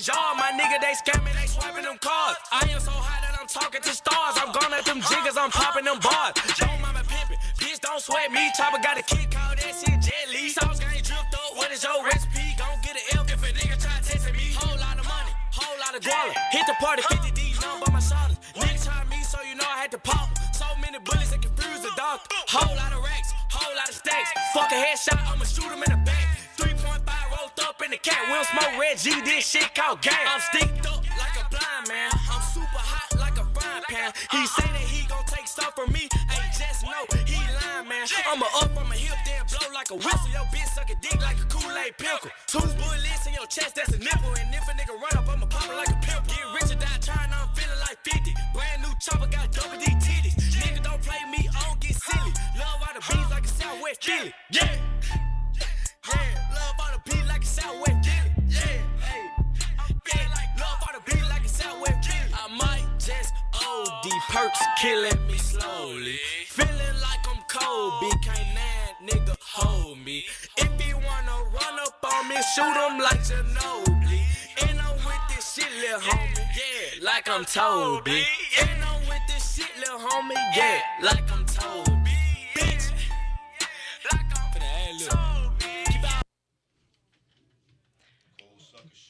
his yard. My nigga, they scamming, they swiping them cards. I am so high that I'm talking to stars. I'm gone at them jiggers, I'm popping them bars. Yo, mama pimpin', bitch, don't sweat me. Chopper got a kick, call that shit jelly. Sauce gang dripped up, what is your recipe? Gon' get an F if a nigga try testing me. Whole lot of money, whole lot of guala. Hit the party, 50 D's, nothing by my shoulders. Nigga try me, so you know I had to pop. So many bullets that confuse the doctor. Whole lot of racks, whole lot of stacks. Fuck a headshot, I'ma shoot him in the back. 3.5 rolled up in the cat. We don't smoke Red G, this shit called gang. I'm sticked up like a blind man. I'm super hot like a frying pan. He say that he gon' take stuff from me. Hey, just know he lying, man. I'ma up from a hip, then blow like a whistle. Your bitch suck a dick like a Kool-Aid pickle. 2 bullets in your chest, that's a nipple. And if a nigga run up, I'ma pop it like a pimple. Get rich or die trying, I'm feeling like 50. Brand new chopper, got double D titties. Nigga don't play me, I don't get silly. Love all the beats like a Southwest Philly. Yeah. Yeah, love on the beat like a Southwest Philly. Yeah, hey, yeah, like love on the beat like a Southwest Philly. I might just OD, perks killing me slowly. Feeling like I'm Kobe, can't that nigga hold me. If he wanna run up on me, shoot him like Ginobili. And I'm with this shit, lil' homie, yeah, like I'm Toby. And I'm with this shit, lil' homie, yeah, like I'm Toby. Bitch, like I'm Toby.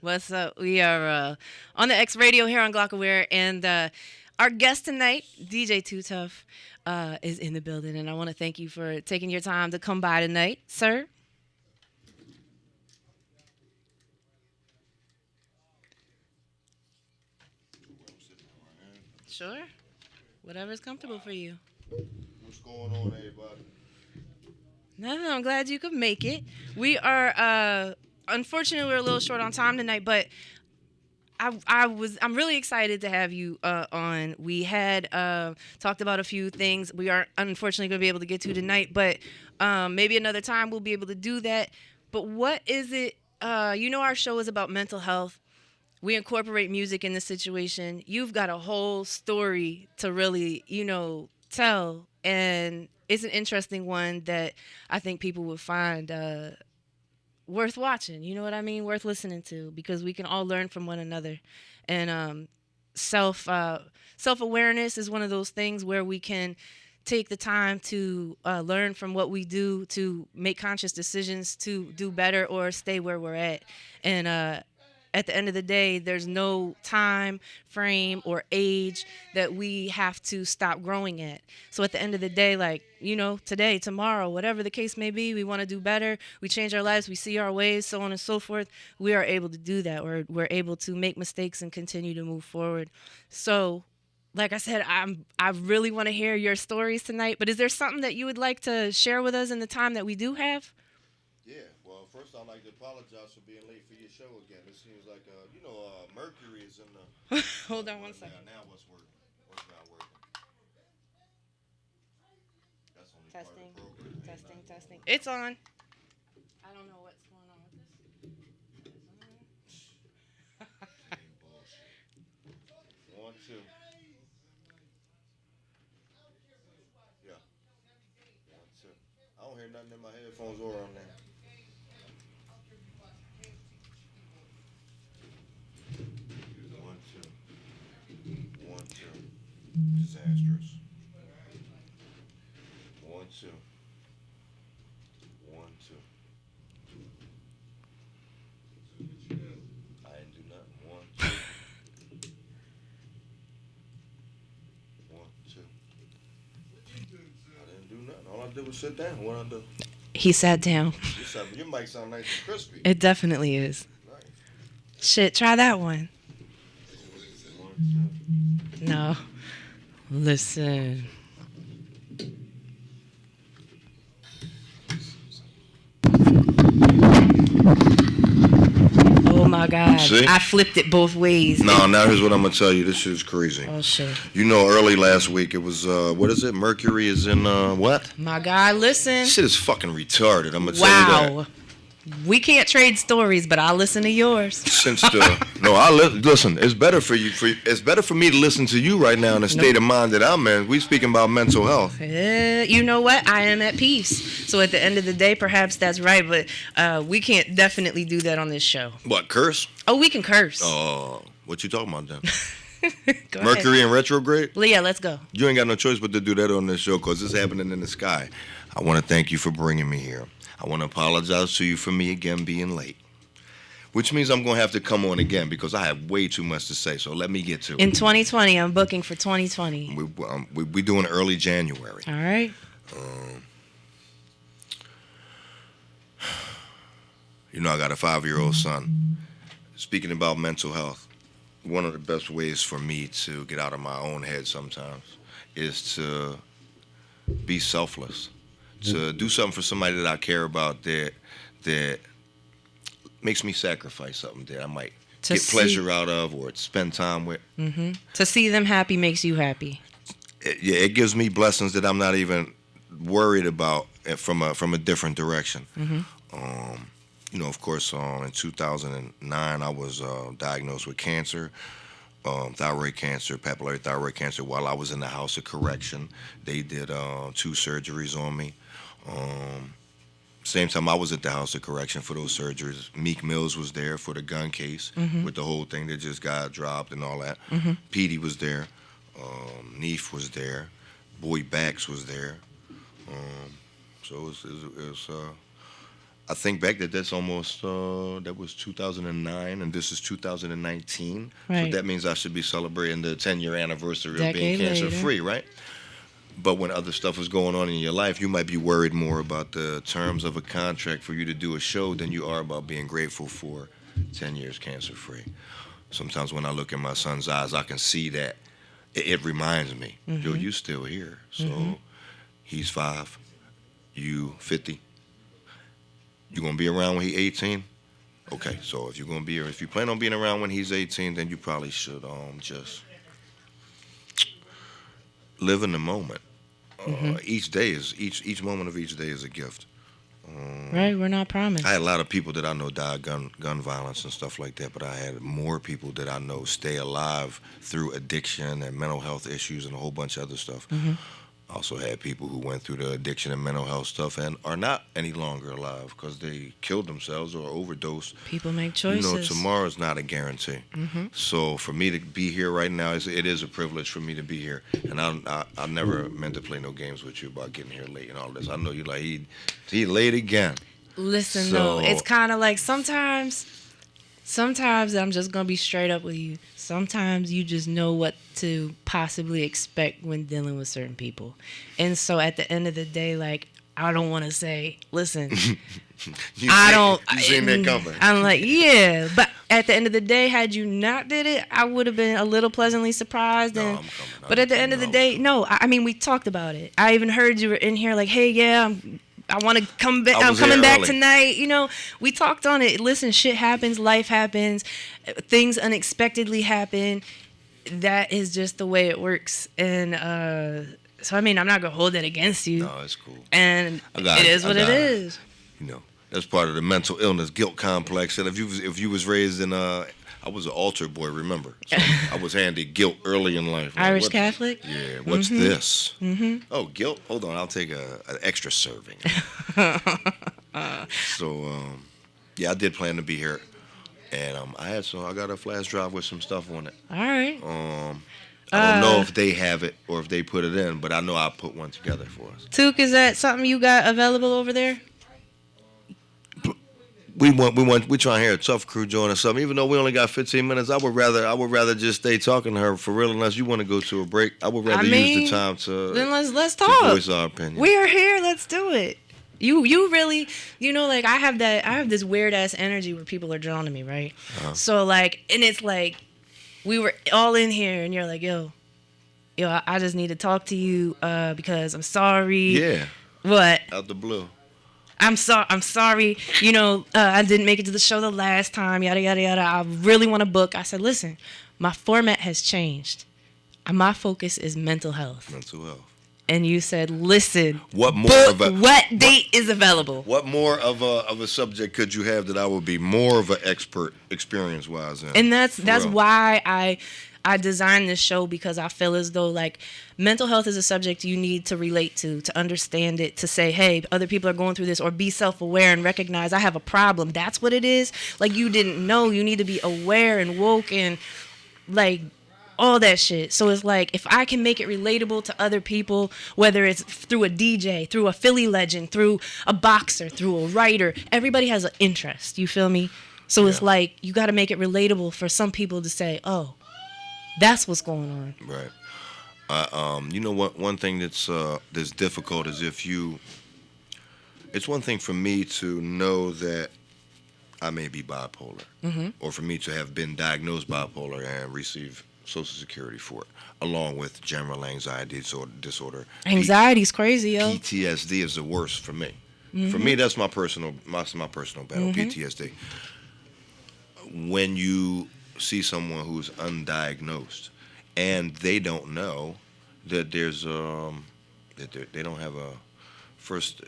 What's up? We are on the X Radio here on Glockaware, and our guest tonight, DJ Tuff, is in the building, and I want to thank you for taking your time to come by tonight, sir. Sure. Whatever's comfortable for you. What's going on, everybody? Nothing. I'm glad you could make it. We are... Unfortunately, we're a little short on time tonight, but I'm really excited to have you on. We had talked about a few things we aren't unfortunately going to be able to get to tonight, but maybe another time we'll be able to do that. But what is it? Our show is about mental health. We incorporate music in this situation. You've got a whole story to really, tell, and it's an interesting one that I think people would find worth watching, you know what I mean? Worth listening to, because we can all learn from one another. And self-awareness is one of those things where we can take the time to learn from what we do, to make conscious decisions to do better or stay where we're at. And at the end of the day, there's no time frame or age that we have to stop growing at. So at the end of the day, today, tomorrow, whatever the case may be, we want to do better. We change our lives. We see our ways, so on and so forth. We are able to do that. We're able to make mistakes and continue to move forward. So, like I said, I really want to hear your stories tonight. But is there something that you would like to share with us in the time that we do have? Yeah, well, first I'd like to apologize for being late for your show again. It seems like, Mercury is in the... Hold on one second. Now what's working? What's not working? That's only Testing, part of the program. testing. It's on. I don't know what's going on with this. Bullshit. 1, 2. Yeah. 1, 2. I don't hear nothing in my headphones or on there. 1, 2. Disastrous. 1, 2. 1, 2. I didn't do nothing. 1, 2. 1, 2. I didn't do nothing. All I did was sit down. What I do? He sat down. Your mic sound nice and crispy. It definitely is. Nice. Shit, try that one. 1, 2. No. Listen. Oh my God. See? I flipped it both ways. No, now here's what I'm going to tell you. This shit is crazy. Oh shit. Early last week it was, what is it? Mercury is in, what? My God, listen. Shit is fucking retarded. I'm going to tell you that. Wow. We can't trade stories, but I'll listen to yours. Listen. It's better for you. It's better for me to listen to you right now in the state of mind that I'm in. We speaking about mental health. You know what? I am at peace. So at the end of the day, perhaps that's right, but we can't definitely do that on this show. What, curse? Oh, we can curse. Oh, what you talking about then? Mercury in retrograde? Yeah, let's go. You ain't got no choice but to do that on this show because it's happening in the sky. I want to thank you for bringing me here. I want to apologize to you for me again being late, which means I'm going to have to come on again because I have way too much to say. So let me get to it. In 2020, I'm booking for 2020. We doing early January. All right. You know, I got a 5-year-old son. Speaking about mental health, one of the best ways for me to get out of my own head sometimes is to be selfless. To do something for somebody that I care about that makes me sacrifice something that I might get pleasure out of or spend time with. Mm-hmm. To see them happy makes you happy. It gives me blessings that I'm not even worried about from a different direction. Mm-hmm. You know, of course, in 2009, I was diagnosed with cancer. Thyroid cancer, papillary thyroid cancer, while I was in the house of correction. They did 2 surgeries on me. Same time I was at the house of correction for those surgeries, Meek Mills was there for the gun case with the whole thing that just got dropped and all that. Petey was there. Neef was there. Boy Bax was there. So it was I think back that's almost, that was 2009, and this is 2019. Right. So that means I should be celebrating the 10-year anniversary of Decade being later. cancer-free, right? But when other stuff is going on in your life, you might be worried more about the terms of a contract for you to do a show than you are about being grateful for 10 years cancer-free. Sometimes when I look in my son's eyes, I can see that. It reminds me, yo, you still here. So he's 5, you 50. You gonna be around when he's 18? Okay, so if you plan on being around when he's 18, then you probably should just live in the moment. Each moment of each day is a gift. Right, we're not promised. I had a lot of people that I know die of gun violence and stuff like that, but I had more people that I know stay alive through addiction and mental health issues and a whole bunch of other stuff. I also had people who went through the addiction and mental health stuff and are not any longer alive because they killed themselves or overdosed. People make choices. You know, tomorrow's not a guarantee. So for me to be here right now, it is a privilege for me to be here. And I never meant to play no games with you about getting here late and all this. I know you like, he late again. Listen, though, it's kind of like sometimes I'm just going to be straight up with you. Sometimes you just know what to possibly expect when dealing with certain people. And so at the end of the day, like, I don't want to say, listen, You seen that coming. I'm like, yeah. But at the end of the day, had you not did it, I would have been a little pleasantly surprised. But at the end of the day, no. I mean, we talked about it. I even heard you were in here like, hey, yeah, I want to come back. I'm coming back tonight. You know, we talked on it. Listen, shit happens. Life happens. Things unexpectedly happen. That is just the way it works. And so, I mean, I'm not going to hold that against you. No, it's cool. And it is what it is. You know, that's part of the mental illness, guilt complex. And if you was raised in I was an altar boy, remember? So I was handed guilt early in life. Like, Irish Catholic? Yeah, what's this? Oh, guilt? Hold on, I'll take an extra serving. So, yeah, I did plan to be here. And I got a flash drive with some stuff on it. All right. I don't know if they have it or if they put it in, but I know I'll put one together for us. Took, is that something you got available over there? We trying to hear a Tuff crew join or something. Even though we only got 15 minutes, I would rather just stay talking to her for real. Unless you want to go to a break, I would rather use the time to then let's talk. To voice our opinion. We are here. Let's do it. You really, you know, like I have this weird ass energy where people are drawn to me, right? So like, and it's like we were all in here, and you're like, yo, I just need to talk to you because I'm sorry. Yeah. What? Out the blue. I'm sorry, you know, I didn't make it to the show the last time, yada, yada, yada. I really want to book. I said, listen, my format has changed. My focus is mental health. Mental health. and you said, "Listen, What more book of a what date is available?" what more of a subject could you have that I would be more of an expert experience wise in? And that's For real. why I designed this show, because I feel as though like mental health is a subject you need to relate to understand it, to say, hey, other people are going through this, or be self-aware and recognize I have a problem. That's what it is. Like, you didn't know. You need to be aware and woke and like all that shit. So it's like, if I can make it relatable to other people, whether it's through a DJ, through a Philly legend, through a boxer, through a writer, everybody has an interest. You feel me? So it's like, you got to make it relatable for some people to say, oh, that's what's going on. Right. You know what? One thing that's difficult is if you. It's one thing for me to know that I may be bipolar, or for me to have been diagnosed bipolar and receive Social Security for it, along with general anxiety disorder. Anxiety's crazy, yo. PTSD is the worst for me. For me, that's my personal battle. PTSD. When you see someone who's undiagnosed and they don't know that there's they don't have a first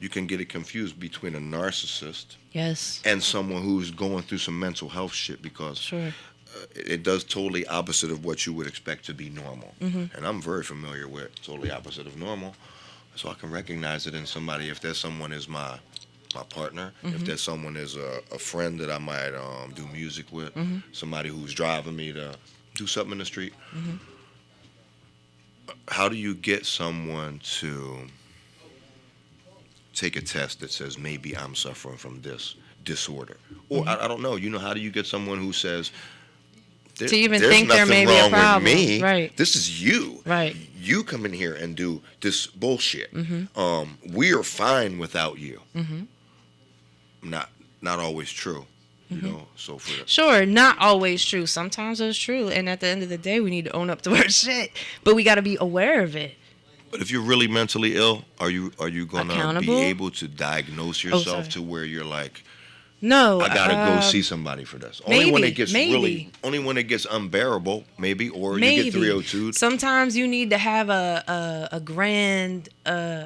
you can get it confused between a narcissist Yes. and someone who's going through some mental health shit, because Sure. it does totally opposite of what you would expect to be normal. And I'm very familiar with totally opposite of normal, so I can recognize it in somebody. If there's someone is my partner, if there's someone is a friend that I might do music with, somebody who's driving me to do something in the street. How do you get someone to take a test that says maybe I'm suffering from this disorder? Or I don't know. You know, how do you get someone who says To even there's think there nothing may be a wrong problem. with me. Right. This is you. Right. You come in here and do this bullshit. We are fine without you. Not always true. You know, so for the, Sure, not always true. Sometimes it's true, and at the end of the day, we need to own up to our shit. But we got to be aware of it. but if you're really mentally ill, are you gonna be Accountable? able to diagnose yourself sorry. to where you're like, No, I gotta go see somebody for this? Only when it gets only when it gets unbearable, maybe, or you get 302. Sometimes you need to have a grand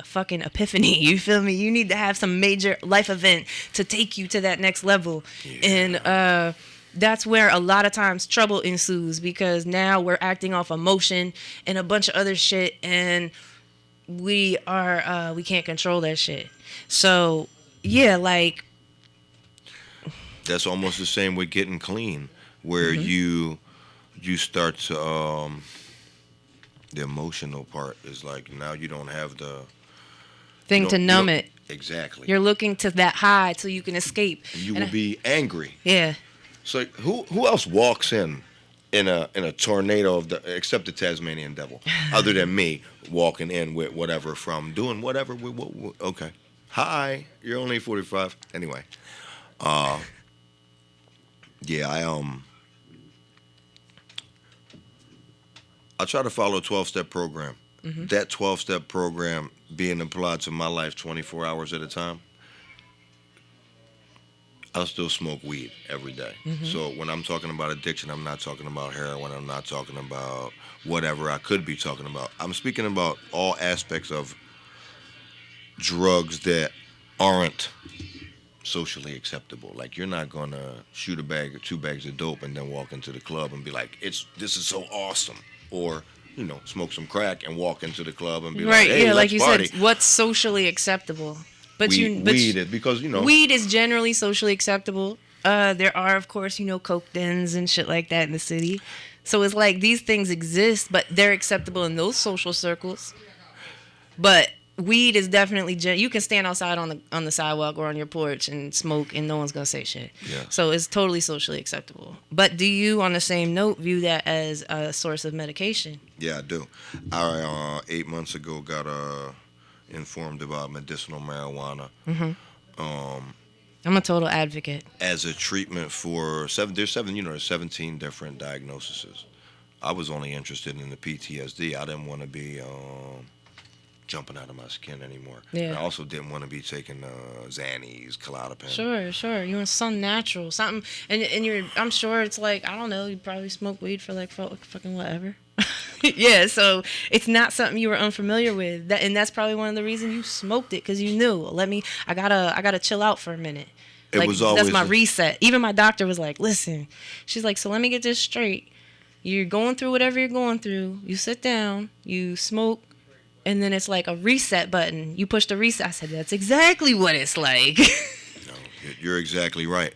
fucking epiphany. You feel me? You need to have some major life event to take you to that next level, and that's where a lot of times trouble ensues, because now we're acting off emotion and a bunch of other shit, and we can't control that shit. So yeah, like. That's almost the same with getting clean, where you start to the emotional part is like, now you don't have the Thing you to don't- you numb don't- it. Exactly. You're looking to that high so you can escape. You And will be angry. Yeah. So who else walks in a tornado of except the Tasmanian devil, other than me walking in with whatever from doing whatever. Okay, hi, you're only 45 anyway. Yeah, I try to follow a 12-step program. That 12-step program being applied to my life 24 hours at a time. I still smoke weed every day. So when I'm talking about addiction, I'm not talking about heroin. I'm not talking about whatever I could be talking about. I'm speaking about all aspects of drugs that aren't socially acceptable. Like, you're not gonna shoot a bag or 2 bags of dope and then walk into the club and be like, this is so awesome. Or, smoke some crack and walk into the club and be like, hey, yeah, like let's you party. said, what's socially acceptable? But Weed is because weed is generally socially acceptable. There are, of course, coke dens and shit like that in the city. So it's like these things exist, but they're acceptable in those social circles. But weed is definitely you can stand outside on the sidewalk or on your porch and smoke, and no one's gonna say shit. Yeah. So it's totally socially acceptable. But do you, on the same note, view that as a source of medication? Yeah, I do. I 8 months ago got informed about medicinal marijuana. I'm a total advocate. As a treatment for there's 17 different diagnoses. I was only interested in the PTSD. I didn't want to be jumping out of my skin anymore. Yeah. I also didn't want to be taking Xannies, Klonopin. Sure. You want something natural, something, and I'm sure it's like, I don't know, you probably smoke weed for like fucking whatever. Yeah, so it's not something you were unfamiliar with, and that's probably one of the reasons you smoked it, because you knew. I gotta chill out for a minute. It Like, was always that's my reset. Even my doctor was like, listen, she's like, so let me get this straight. You're going through whatever you're going through. You sit down, you smoke, and then it's like a reset button. You push the reset. I said, that's exactly what it's like. No, you're exactly right.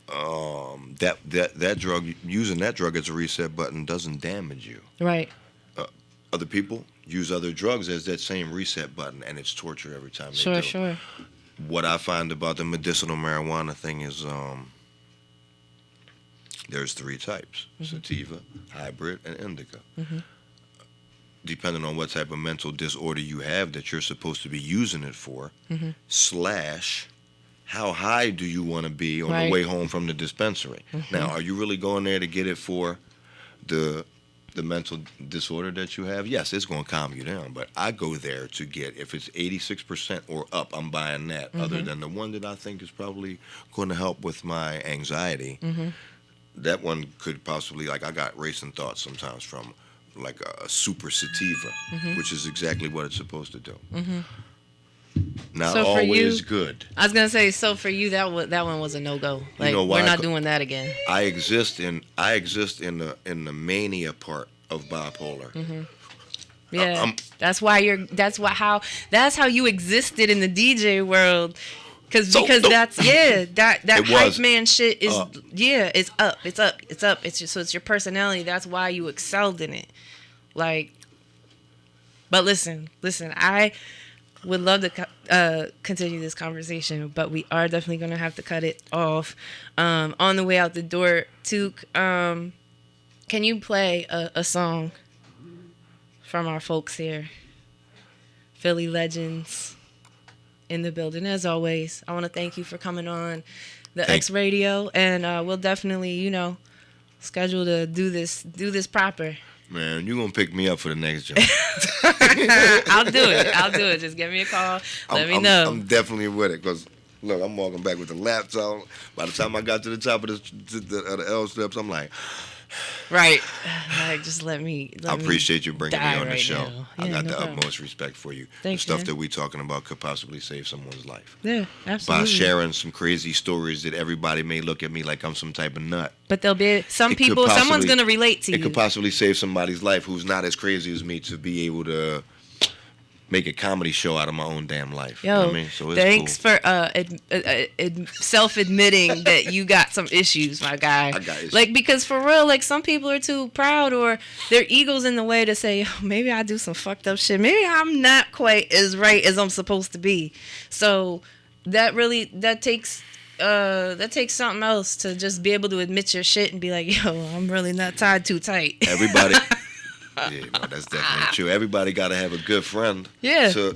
That drug, using that drug as a reset button doesn't damage you. Right. Other people use other drugs as that same reset button, and it's torture every time they do. Sure. What I find about the medicinal marijuana thing is there's 3 types: sativa, hybrid, and indica. Depending on what type of mental disorder you have that you're supposed to be using it for, / how high do you want to be on the way home from the dispensary? Now, are you really going there to get it for the mental disorder that you have? Yes, it's going to calm you down, but I go there to get, if it's 86% or up, I'm buying that, other than the one that I think is probably going to help with my anxiety. That one could possibly, like, I got racing thoughts sometimes from like a super sativa, which is exactly what it's supposed to do. Not so always you, good. I was gonna say, so for you, that one was a no-go. Like, You know why? we're not doing that again. I exist in the mania part of bipolar. Yeah, that's how you existed in the DJ world. Because that's that hype man shit is it's up. It's just, so it's your personality. That's why you excelled in it. Like, but listen, I would love to continue this conversation, but we are definitely gonna have to cut it off. On the way out the door, Took, can you play a song from our folks here, Philly legends? In the building. As always, I want to thank you for coming on the X Radio, and we'll definitely, schedule to do this proper. Man, you're going to pick me up for the next job. I'll do it. Just give me a call. Let me know. I'm definitely with it, because, look, I'm walking back with the laptop. By the time I got to the top of the L steps, I'm like... Right. Like, just let me I appreciate you bringing me on the show. Yeah, I got no the problem. utmost respect for you. Thanks, the stuff man. that we're talking about could possibly save someone's life. Yeah, absolutely. By sharing some crazy stories that everybody may look at me like I'm some type of nut. But there'll be someone's going to relate to you. It could possibly save somebody's life who's not as crazy as me to be able to make a comedy show out of my own damn life. Yo, you know what I mean? So it's thanks cool. for self-admitting that you got some issues, my guy. I got issues. Like, because for real, like, some people are too proud, or their ego's in the way to say, oh, maybe I do some fucked up shit. Maybe I'm not quite as right as I'm supposed to be. So that takes something else to just be able to admit your shit and be like, yo, I'm really not tied too tight. Everybody... Yeah, no, that's definitely true. Everybody got to have a good friend to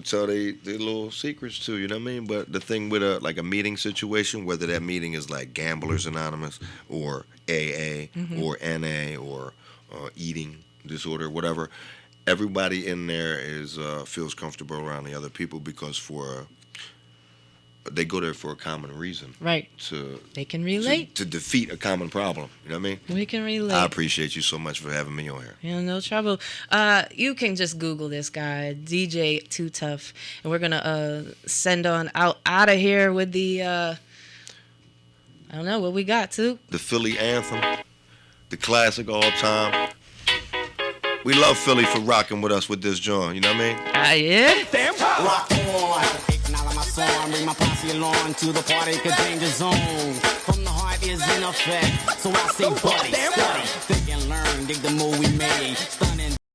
tell their little secrets to, you know what I mean? But the thing with a meeting situation, whether that meeting is like Gamblers Anonymous or AA or NA or eating disorder, whatever, everybody in there feels comfortable around the other people, because they go there for a common reason. Right. They can relate. To defeat a common problem. You know what I mean? We can relate. I appreciate you so much for having me on here. Yeah, no trouble. You can just Google this guy, DJ Tuff, and we're going to send on out of here with the, I don't know, what we got, too? The Philly anthem. The classic all time. We love Philly for rocking with us with this joint. You know what I mean? Yeah. Damn. Rock on. Bring my posse along to the party, cause danger zone from the heart is in effect. So I say, buddy, study, think and learn, dig the move we made.